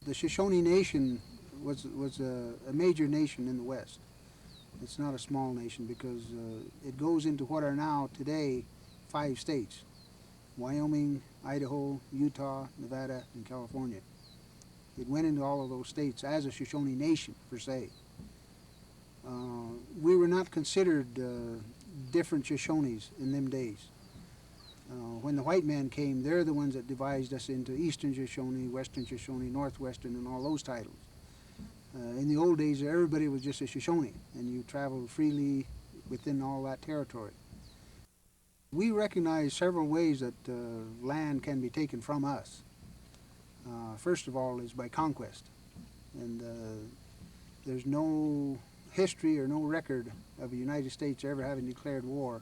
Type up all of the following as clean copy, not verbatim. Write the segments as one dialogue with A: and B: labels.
A: the Shoshone Nation was a major nation in the West. It's not a small nation because it goes into what are now today 5 states: Wyoming, Idaho, Utah, Nevada, and California. It went into all of those states as a Shoshone Nation, per se. We were not considered different Shoshones in them days. When the white man came, they're the ones that divided us into Eastern Shoshone, Western Shoshone, Northwestern, and all those titles. In the old days, everybody was just a Shoshone, and you traveled freely within all that territory. We recognize several ways that land can be taken from us. First of all is by conquest, and there's no history or no record of the United States ever having declared war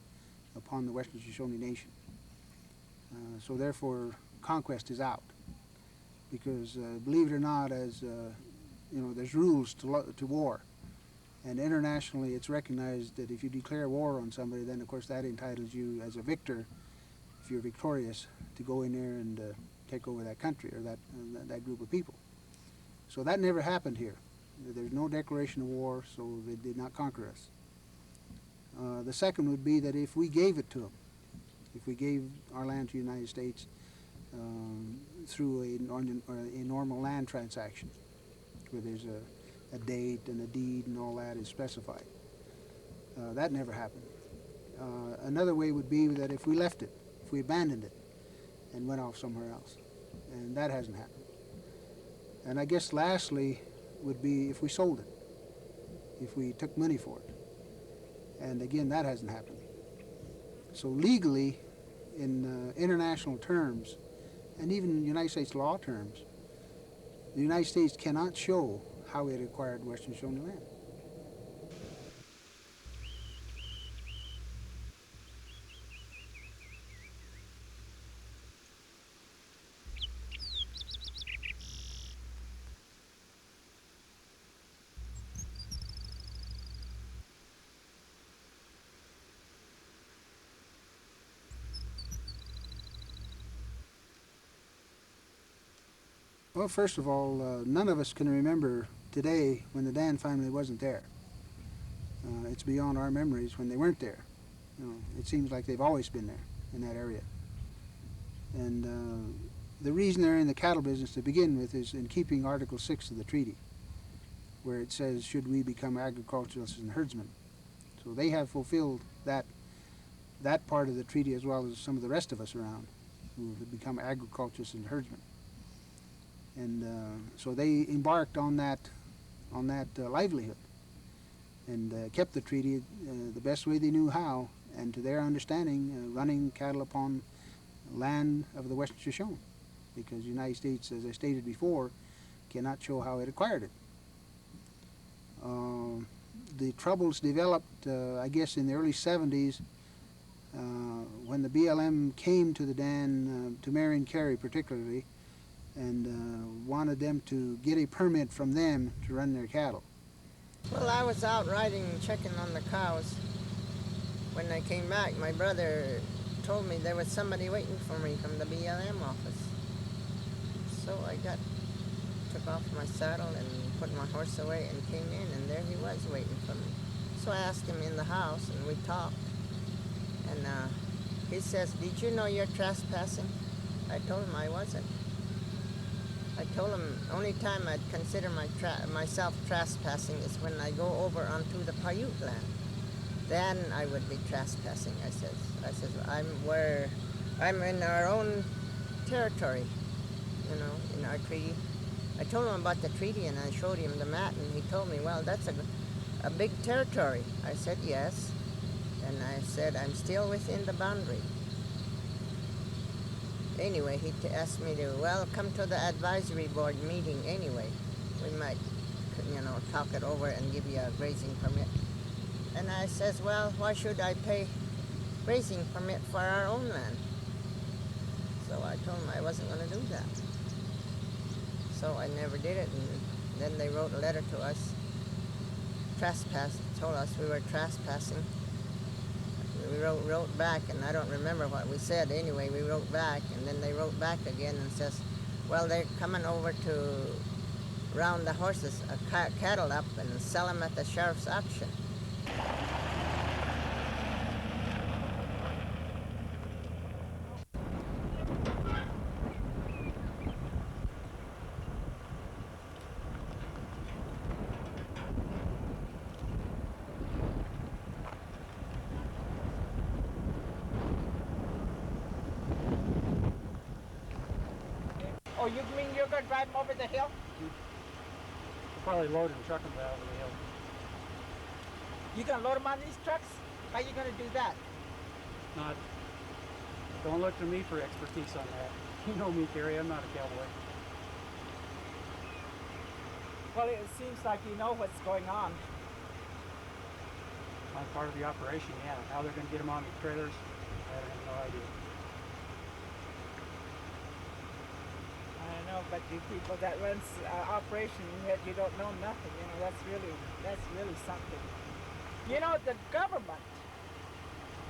A: upon the Western Shoshone Nation. So therefore, conquest is out, because believe it or not, as you know, there's rules to war, and internationally it's recognized that if you declare war on somebody, then of course that entitles you as a victor, if you're victorious, to go in there and take over that country or that group of people. So that never happened here. There's no declaration of war, so they did not conquer us. The second would be that if we gave it to them, if we gave our land to the United States through a normal land transaction, where there's a date and a deed and all that is specified. That never happened. Another way would be that if we left it, if we abandoned it and went off somewhere else, and that hasn't happened. And I guess lastly would be if we sold it, if we took money for it, and again that hasn't happened. So legally, in international terms, and even United States law terms, the United States cannot show how it acquired Western Shoshone land. Well, first of all, none of us can remember today when the Dan family wasn't there. It's beyond our memories when they weren't there. You know, it seems like they've always been there in that area. And the reason they're in the cattle business to begin with is in keeping Article 6 of the treaty, where it says, should we become agriculturalists and herdsmen. So they have fulfilled that part of the treaty as well as some of the rest of us around who have become agriculturists and herdsmen. And so they embarked on that livelihood and kept the treaty the best way they knew how, and to their understanding, running cattle upon land of the Western Shoshone, because the United States, as I stated before, cannot show how it acquired it. The troubles developed, I guess, in the early 70s when the BLM came to the Dan, to Marion Carey particularly, and wanted them to get a permit from them to run their cattle.
B: Well, I was out riding, checking on the cows. When I came back, my brother told me there was somebody waiting for me from the BLM office. So I took off my saddle and put my horse away and came in, and there he was waiting for me. So I asked him in the house, and we talked. And he says, "Did you know you're trespassing?" I told him I wasn't. I told him only time I'd consider myself trespassing is when I go over onto the Paiute land. Then I would be trespassing, I says, I'm in our own territory, you know, in our treaty. I told him about the treaty and I showed him the map, and he told me, well, that's a big territory. I said, yes. And I said, I'm still within the boundary. Anyway, he asked me to, well, come to the advisory board meeting anyway. We might, you know, talk it over and give you a grazing permit. And I says, well, why should I pay grazing permit for our own land? So I told him I wasn't going to do that. So I never did it, and then they wrote a letter to us, told us we were trespassing. We wrote back, and I don't remember what we said. Anyway, we wrote back, and then they wrote back again and says, well, they're coming over to round the horses, cattle up, and sell them at the sheriff's auction. Oh, you mean you're going to drive them over the hill?
C: Probably load and truck them down over the hill.
B: You going to load them on these trucks? How are you going to do that?
C: Not. Don't look to me for expertise on that. You know me, Kerry. I'm not a cowboy.
D: Well, it seems like you know what's going on.
C: I'm part of the operation, yeah. How they're going to get them on the trailers, I have no idea.
D: I don't know, but you people that runs operation, yet you don't know nothing. You know, that's really something. You know, the government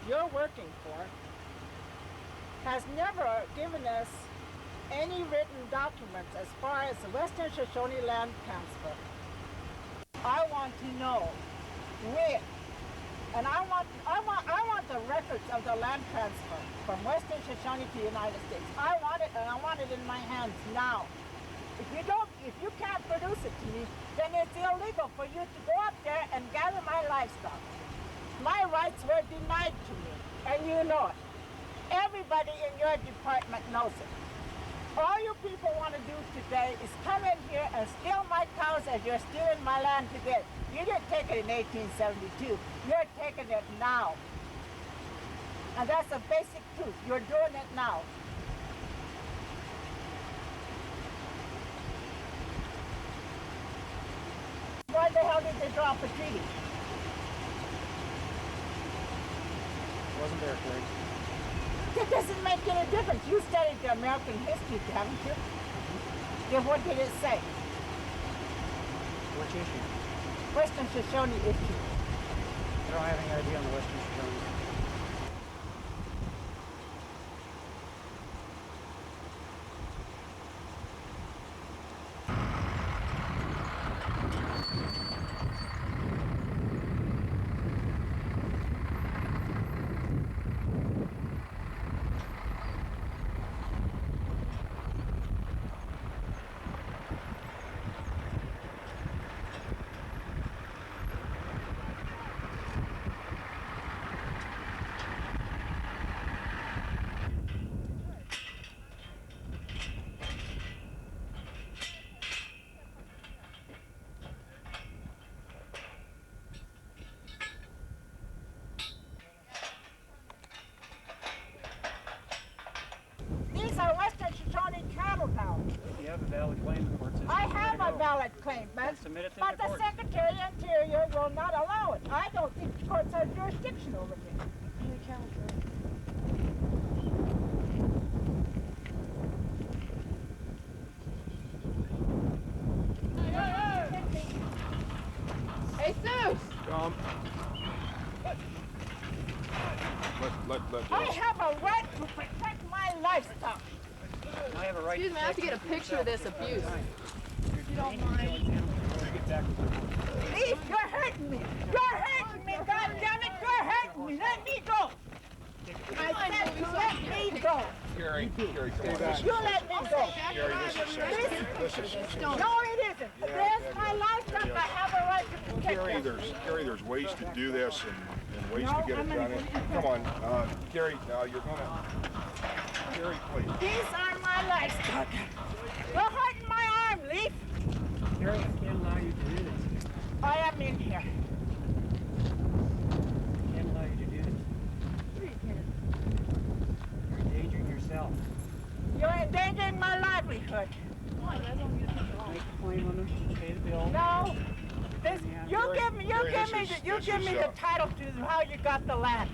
D: you're working for has never given us any written documents as far as the Western Shoshone land transfer. I want to know where, and I want the records of the land transfer from Western Shoshone to the United States. I want it, and I want it in my hands now. If you can't produce it to me, then it's illegal for you to go up there and gather my livestock. My rights were denied to me, and you know it. Everybody in your department knows it. All you people want to do today is come in here and steal my cows as you're stealing my land today. You didn't take it in 1872. You're taking it now. And that's the basic truth. You're doing it now. Why the hell did they draw up a treaty?
C: Wasn't there, Kerry?
D: It doesn't make any difference. You studied the American history, haven't you? Then what did it say?
C: Which issue?
D: Western Shoshone issue.
C: I don't have any idea on the Western Shoshone.
D: These are Western Shoshone cattle now.
C: You have a valid claim, the court says.
D: I have a valid claim, but
C: Submit it to
D: the
C: the court.
D: Secretary of Interior will not allow it. I don't think the courts have jurisdiction over me.
E: Jesus!
D: I have a right to protect my livestock.
C: I have a right.
E: Excuse me, I have to get a picture of this abuse. If you don't mind.
D: Leave, you're hurting me. You're hurting me, goddammit, you're hurting me. Let me go. I said to let me go.
F: Kerry, come on.
D: You let me go.
F: Kerry, this is sensitive.
D: No, it isn't. There's my livestock. I have a right to protect them.
F: Kerry, there's ways to do this and ways to get it done. Come on, Kerry, you're gonna. Kerry, please.
D: These are my livestock. You're hurting my arm, Leaf.
C: Kerry, I can't allow you to do this.
D: I am in here.
C: I can't allow you to do this. You're endangering yourself.
D: You're endangering my livelihood.
C: Make a claim on them, pay the bill.
D: No. This, you
F: Kerry,
D: give me the title to how you got the land.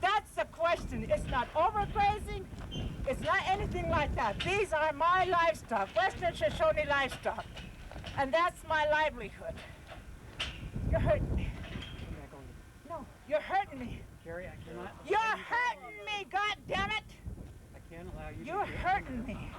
D: That's the question. It's not overgrazing. It's not anything like that. These are my livestock, Western Shoshone livestock. And that's my livelihood. You're hurting me. No, you're hurting me.
C: Kerry, I cannot.
D: You're hurting me, goddammit.
C: I can't allow you to
D: You're
C: do this.
D: hurting me.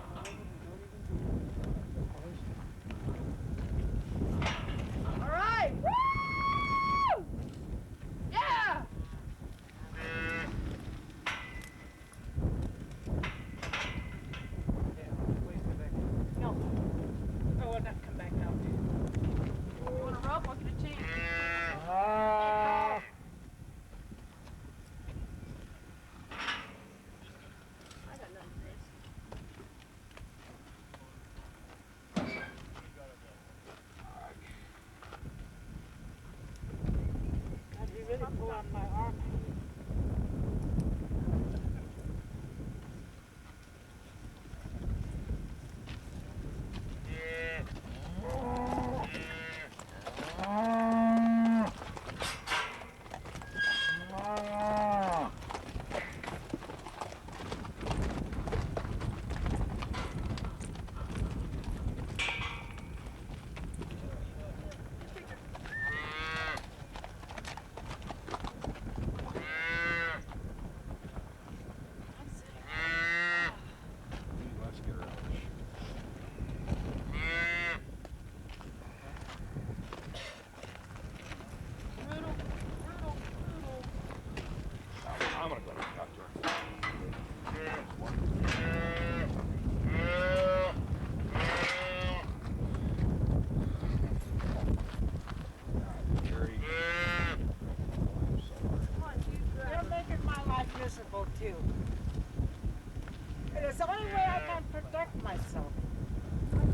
D: It's the only way I can protect myself.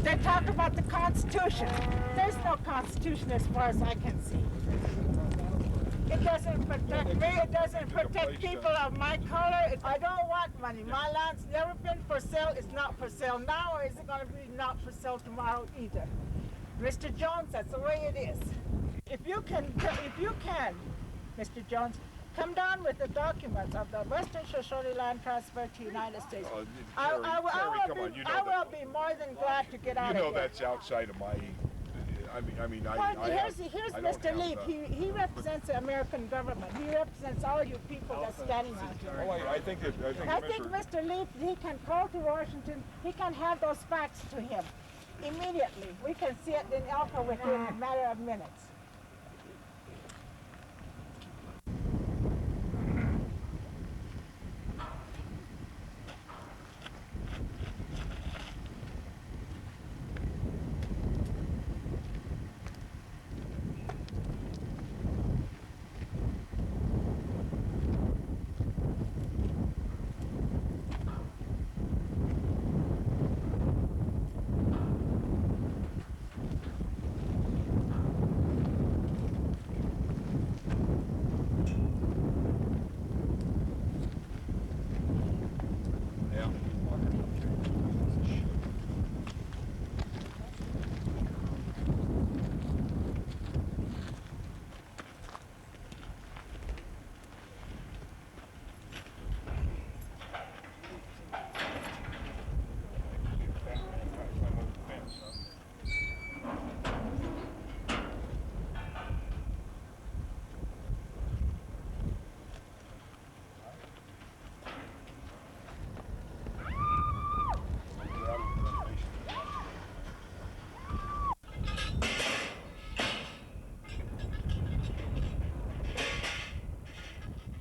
D: They talk about the Constitution. There's no Constitution as far as I can see. It doesn't protect me. It doesn't protect people of my color. I don't want money. My land's never been for sale. It's not for sale now, or is it going to be not for sale tomorrow either? Mr. Jones, that's the way it is. If you can, Mr. Jones, come down with the documents of the Western Shoshone land transfer to the United States. I will be more than glad to get out of here.
F: You know that's outside of my.
D: Here's Mr. Leaf. He represents the American government. He represents all you people that's standing out here.
F: Well, I think
D: Mr. Leaf, he can call to Washington. He can have those facts to him immediately. We can see it in Alpha within a matter of minutes.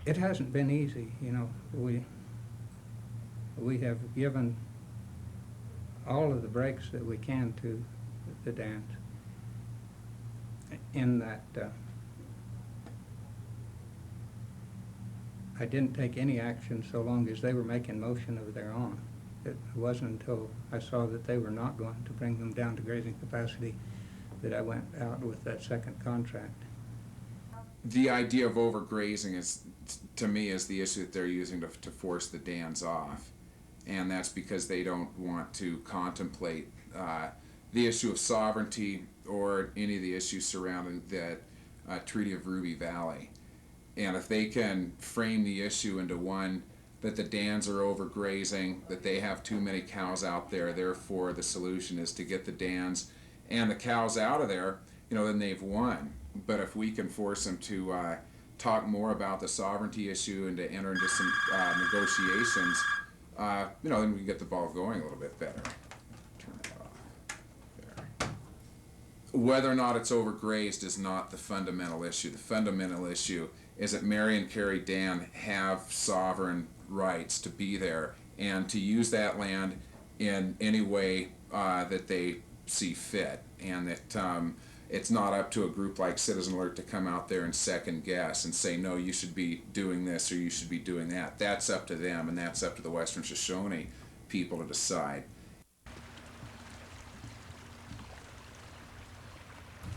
G: It hasn't been easy, you know. We have given all of the breaks that we can to the dance. In that I didn't take any action so long as they were making motion of their own. It wasn't until I saw that they were not going to bring them down to grazing capacity that I went out with that second contract.
H: The idea of overgrazing is, to me, is the issue that they're using to force the dams off. And that's because they don't want to contemplate the issue of sovereignty or any of the issues surrounding that Treaty of Ruby Valley. And if they can frame the issue into one that the dams are overgrazing, that they have too many cows out there, therefore the solution is to get the dams and the cows out of there, you know, then they've won. But if we can force them to talk more about the sovereignty issue and to enter into some negotiations, you know, then we can get the ball going a little bit better. Turn that off. There. Whether or not it's overgrazed is not the fundamental issue. The fundamental issue is that Mary and Carrie Dan have sovereign rights to be there and to use that land in any way that they see fit, and that it's not up to a group like Citizen Alert to come out there and second guess and say, no, you should be doing this or you should be doing that. That's up to them, and that's up to the Western Shoshone people to decide.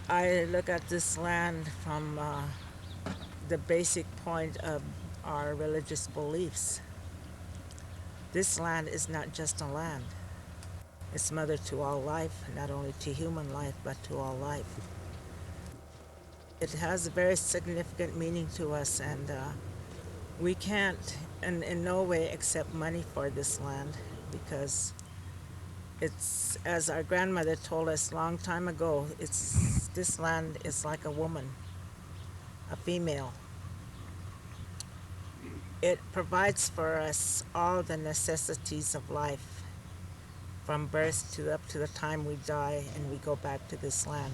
B: I look at this land from the basic point of our religious beliefs. This land is not just a land. It's mother to all life, not only to human life, but to all life. It has a very significant meaning to us, and we can't in no way accept money for this land, because it's, as our grandmother told us a long time ago, this land is like a woman, a female. It provides for us all the necessities of life, from birth to up to the time we die and we go back to this land.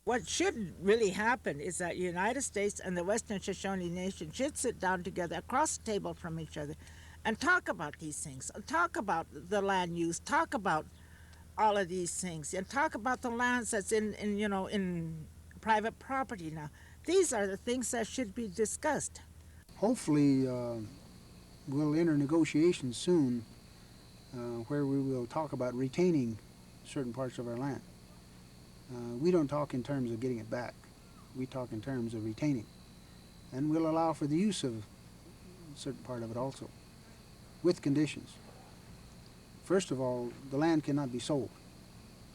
B: What should really happen is that the United States and the Western Shoshone Nation should sit down together across the table from each other and talk about these things, talk about the land use, talk about all of these things, and talk about the lands that's in private property now. These are the things that should be discussed.
A: Hopefully, we'll enter negotiations soon where we will talk about retaining certain parts of our land. We don't talk in terms of getting it back. We talk in terms of retaining. And we'll allow for the use of a certain part of it also, with conditions. First of all, the land cannot be sold.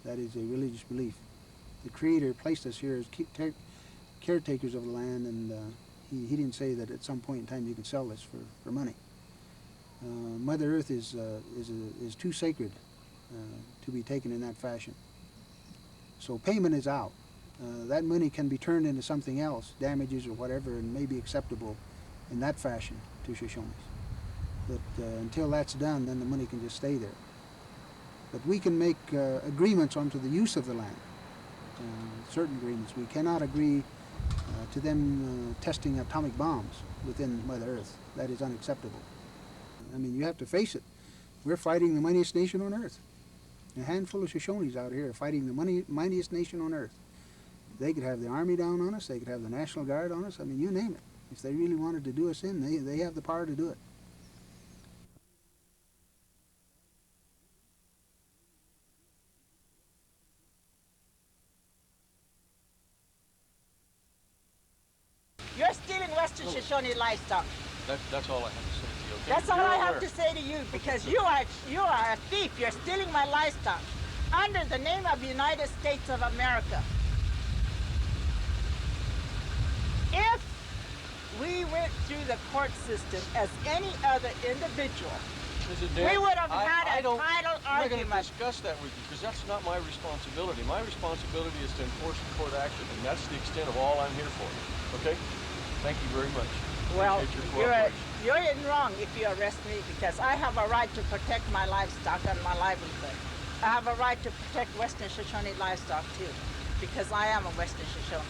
A: That is a religious belief. The Creator placed us here as caretakers of the land, and he didn't say that at some point in time you can sell this for money. Mother Earth is too sacred to be taken in that fashion. So payment is out. That money can be turned into something else, damages or whatever, and may be acceptable in that fashion to Shoshones. But until that's done, then the money can just stay there. But we can make agreements onto the use of the land, certain agreements. We cannot agree to them testing atomic bombs within Mother Earth. That is unacceptable. I mean, you have to face it. We're fighting the mightiest nation on earth. A handful of Shoshones out here are fighting the mightiest nation on earth. They could have the army down on us. They could have the National Guard on us. I mean, you name it. If they really wanted to do us in, they have the power to do it.
D: You're stealing Western Shoshone livestock.
I: That's all I have to say to you, okay?
D: That's all
I: You're
D: I have
I: aware.
D: to say to you, because you are a thief. You're stealing my livestock under the name of the United States of America. If we went through the court system as any other individual,
I: Mrs.
D: we
I: Dan,
D: would have had
I: I
D: a
I: don't,
D: title
I: I'm not going
D: argument.
I: to discuss that with you because that's not my responsibility. My responsibility is to enforce the court action, and that's the extent of all I'm here for. Okay? Thank you very much.
D: Well,
I: Appreciate your cooperation.
D: you're in wrong if you arrest me, because I have a right to protect my livestock and my livelihood. I have a right to protect Western Shoshone livestock too, because I am a Western Shoshone.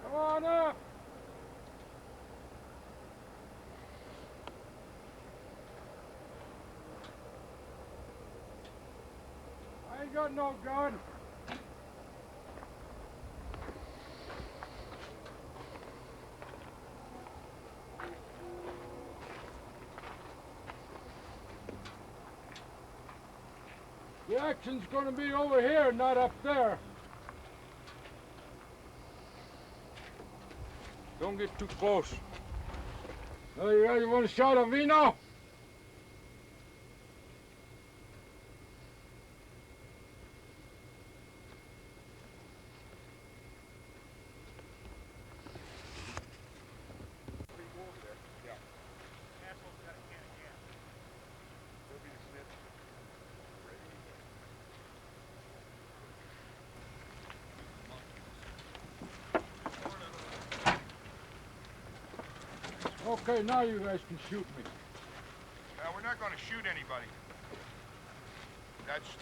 J: Come on up! I ain't got no gun. The action's gonna be over here, not up there. Don't get too close. Oh, you ready? You want a shot of vino? Okay, now you guys can shoot me.
F: We're not going to shoot anybody.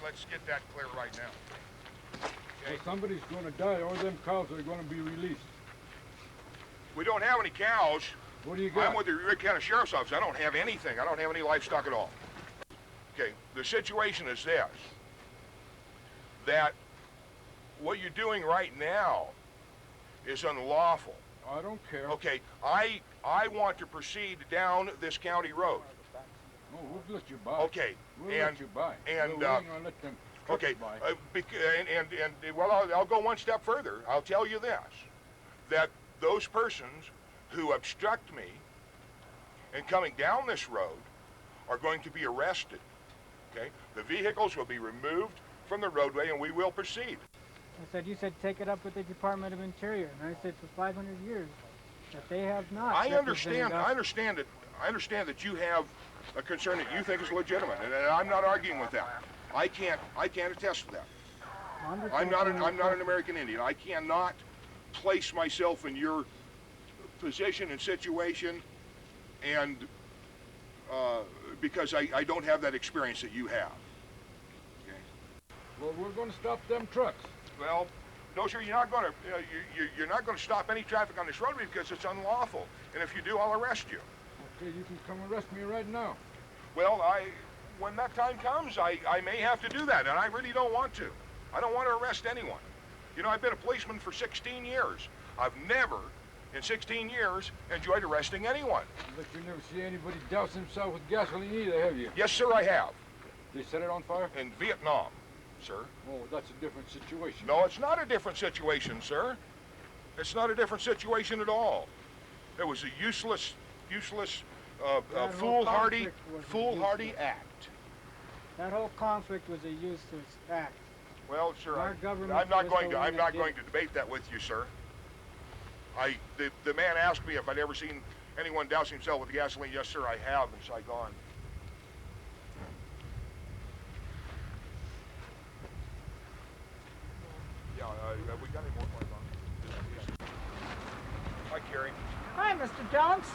F: Let's get that clear right now.
J: Well, somebody's gonna die, or them cows are gonna be released.
F: We don't have any cows.
J: What do you got?
F: I'm with the Rick County Sheriff's Office. I don't have anything. I don't have any livestock at all. Okay, the situation is this. That what you're doing right now is unlawful.
J: I don't care.
F: Okay, I want to proceed down this county road.
J: No, we'll let you by.
F: Okay,
J: We'll
F: and
J: let you by.
F: and,
J: we ain't gonna let them trucks
F: okay,
J: by.
F: well, I'll go one step further. I'll tell you this, that those persons who obstruct me in coming down this road are going to be arrested. Okay, the vehicles will be removed from the roadway, and we will proceed.
C: You said take it up with the Department of Interior, and I said for 500 years that they have not.
F: I
C: represented
F: understand
C: us.
F: that you have a concern that you think is legitimate, and I'm not arguing with that. I can't attest to that. I'm not an American Indian. I cannot place myself in your position and situation, and because I don't have that experience that you have. Okay.
J: Well, we're gonna stop them trucks.
F: Well, no, sir, you're not going to. You're not going to stop any traffic on this roadway because it's unlawful. And if you do, I'll arrest you.
J: Okay, you can come arrest me right now.
F: Well, when that time comes, I may have to do that, and I really don't want to. I don't want to arrest anyone. You know, I've been a policeman for 16 years. I've never, in 16 years, enjoyed arresting anyone.
J: But you never see anybody douse himself with gasoline either, have you?
F: Yes, sir, I have.
J: They set it on fire?
F: In Vietnam, sir.
J: Oh, that's a different situation.
F: No, it's not a different situation, sir. It's not a different situation at all. It was a useless, foolhardy act.
C: That whole conflict was a useless act.
F: Well, sir,
C: Our government
F: I'm not
C: was
F: going
C: the
F: to.
C: one
F: I'm
C: that
F: not
C: did
F: going
C: it.
F: to debate that with you, sir. The man asked me if I'd ever seen anyone douse himself with gasoline. Yes, sir, I have in Saigon. Yeah, have we got any more plans on? Hi, Carrie.
D: Hi, Mr. Jones.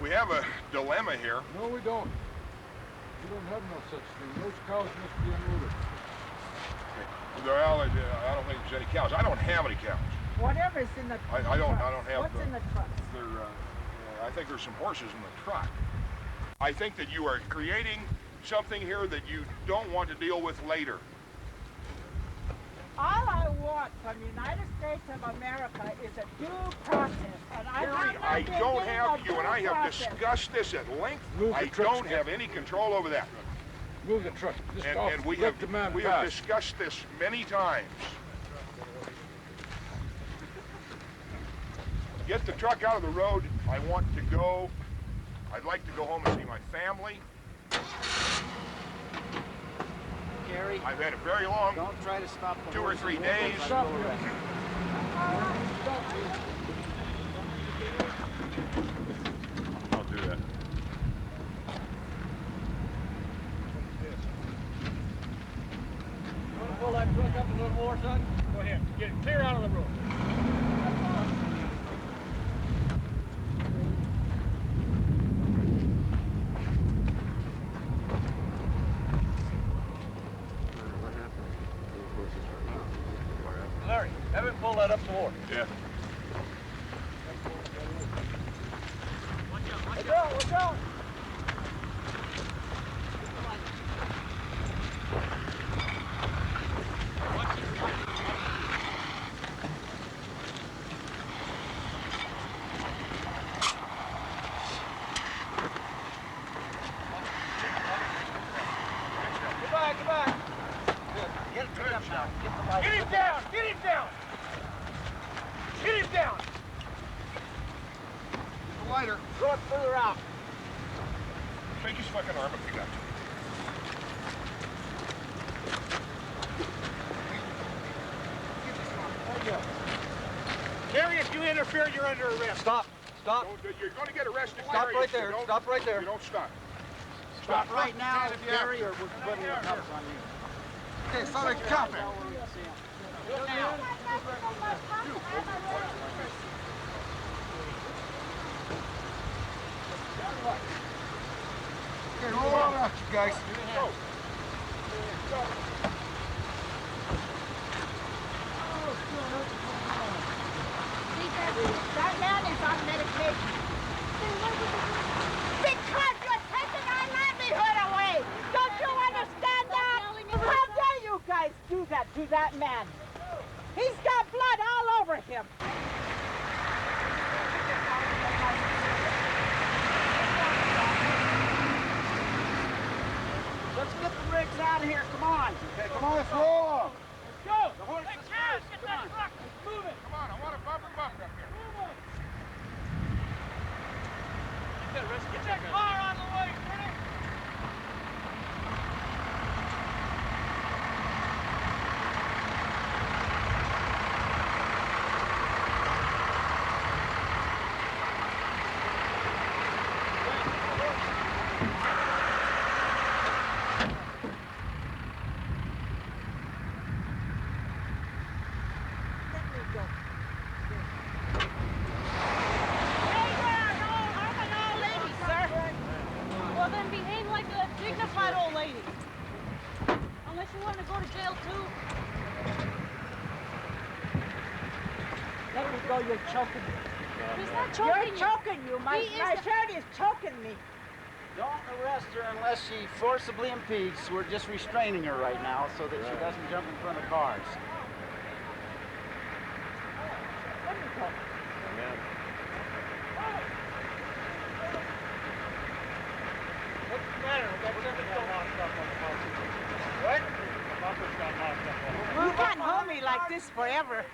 F: We have a dilemma here.
J: No, we don't. We don't have no such thing. Those cows must be unloaded.
F: Well, I don't think there's any cows. I don't have any cows.
D: Whatever's in the
F: I don't
D: trucks.
F: have.
D: What's in the trucks?
F: I think there's some horses in the truck. I think that you are creating something here that you don't want to deal with later.
D: All I want from the United States of America is a due process, and I
F: Carrie,
D: have
F: I
D: not been
F: don't
D: given
F: have
D: a
F: you, and I
D: due
F: have
D: process.
F: discussed this at length.
J: Move the
F: I
J: trucks,
F: don't have any control over that.
J: Move the truck. Just
F: And we have discussed this many times. Get the truck out of the road. I want to go. I'd like to go home and see my family.
K: Gary,
F: I've had a very long
K: don't try to stop the
F: 2 or 3
K: horses.
F: days.
J: Stop here.
F: I'll do that.
I: You want to pull that truck up a little more, son? Go ahead. Get it clear out of the road. Larry, have him pull that up some more.
F: Yeah.
D: Watch out, watch out.
I: Goodbye. Get it up now. Get the light. Get him down! Get him down! Get him down!
F: The lighter.
I: Go it further out.
F: Take his fucking arm if you got to.
I: Gary, if you interfere, you're under arrest. Stop.
F: You're going to get arrested.
I: Stop
F: Gary,
I: right
F: if you
I: there.
F: don't-
I: Stop right there.
F: You don't stop.
K: Stop right now, Gary, or we're putting the cuffs on you.
I: Okay, somebody's jumping.
J: Okay, roll on out, you guys.
D: That man is on medication. Because you're taking our livelihood away. Don't you understand that? How dare you guys do that to that man? He's got blood all over him.
K: Let's get the rigs out of here. Come on.
J: Okay, come on, let's roll off.
I: Go! The horse is first. Get that truck. Let's move it.
F: Come on, I want a bumper up here.
I: Get that car on the way, Freddie.
E: Well, then behave like a dignified old lady. Unless you want to go to jail too.
D: Let me go, you're choking.
E: He's not
D: You're
E: choking you.
D: choking you. My
E: He is
D: shirt is choking me.
K: Don't arrest her unless she forcibly impedes. We're just restraining her right now so that she doesn't jump in front of cars.
D: Let me go.
J: What's the matter? We got somebody locked up on the bus. What? The bus got locked up on the bus.
D: You can't hold me like this forever.